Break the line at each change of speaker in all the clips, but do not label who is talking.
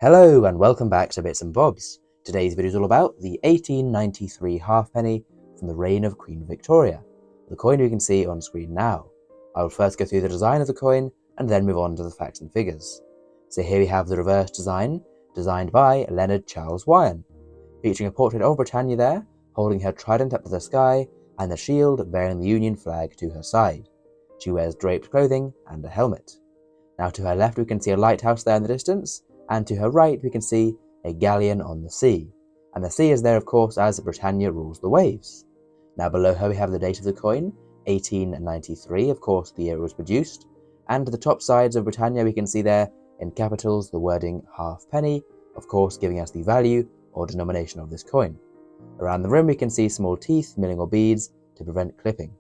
Hello and welcome back to Bits and Bobs. Today's video is all about the 1893 halfpenny from the reign of Queen Victoria, the coin we can see on screen now. I will first go through the design of the coin and then move on to the facts and figures. So here we have the reverse design, designed by Leonard Charles Wyon, featuring a portrait of Britannia there, holding her trident up to the sky and the shield bearing the Union flag to her side. She wears draped clothing and a helmet. Now to her left we can see a lighthouse there in the distance, and to her right we can see a galleon on the sea. And the sea is there of course as Britannia rules the waves. Now below her we have the date of the coin, 1893, of course the year it was produced, and to the top sides of Britannia we can see there in capitals the wording halfpenny, of course giving us the value or denomination of this coin. Around the rim we can see small teeth, milling or beads to prevent clipping.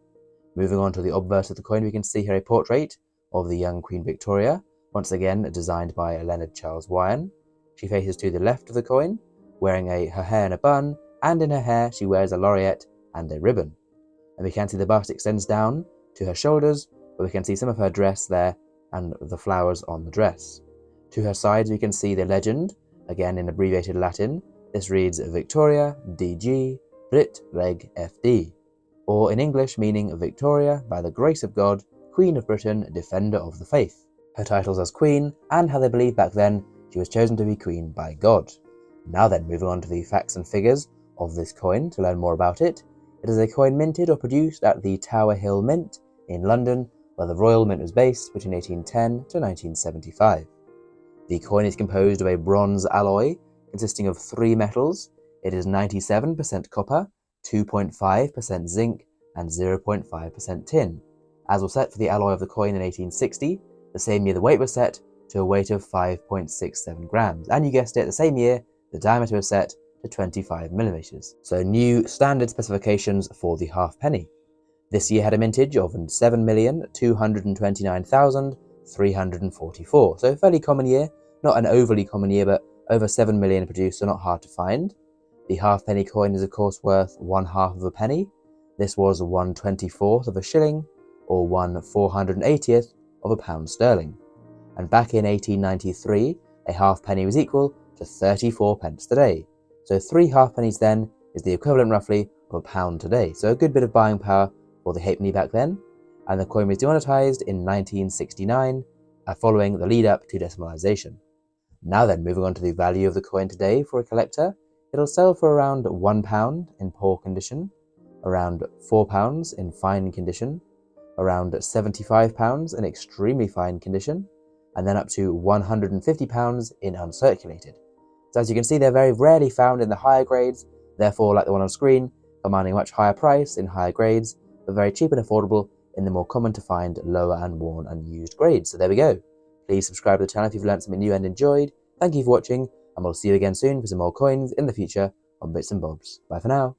Moving on to the obverse of the coin we can see here a portrait of the young Queen Victoria, once again designed by Leonard Charles Wyon. She faces to the left of the coin, wearing her hair in a bun, and in her hair she wears a lorgnette and a ribbon. And we can see the bust extends down to her shoulders, but we can see some of her dress there and the flowers on the dress. To her sides we can see the legend, again in abbreviated Latin. This reads Victoria DG Brit Reg FD, or in English meaning Victoria, by the grace of God, Queen of Britain, Defender of the Faith. Her titles as Queen, and how they believed back then she was chosen to be Queen by God. Now then, moving on to the facts and figures of this coin to learn more about it. It is a coin minted or produced at the Tower Hill Mint in London, where the Royal Mint was based between 1810 to 1975. The coin is composed of a bronze alloy consisting of 3 metals. It is 97% copper, 2.5% zinc, and 0.5% tin, as was set for the alloy of the coin in 1860, the same year the weight was set to a weight of 5.67 grams, and you guessed it, the same year the diameter was set to 25 millimeters. So new standard specifications for the halfpenny. This year had a mintage of 7,229,344, so a fairly common year, not an overly common year, but over 7 million produced, so not hard to find. The halfpenny coin is of course worth 1/2 of a penny. This was 1/24 of a shilling, or 1/480th of a pound sterling. And back in 1893, a halfpenny was equal to 34 pence today. So 3 halfpennies then is the equivalent roughly of a pound today. So a good bit of buying power for the halfpenny back then. And the coin was demonetised in 1969, following the lead up to decimalisation. Now then, moving on to the value of the coin today for a collector, it'll sell for around £1 in poor condition, around £4 in fine condition, around £75 in extremely fine condition, and then up to £150 in uncirculated. So as you can see, they're very rarely found in the higher grades, therefore like the one on screen, commanding a much higher price in higher grades, but very cheap and affordable in the more common to find lower and worn and used grades. So there we go. Please subscribe to the channel if you've learned something new and enjoyed. Thank you for watching, and we'll see you again soon for some more coins in the future on Bits and Bobs. Bye for now.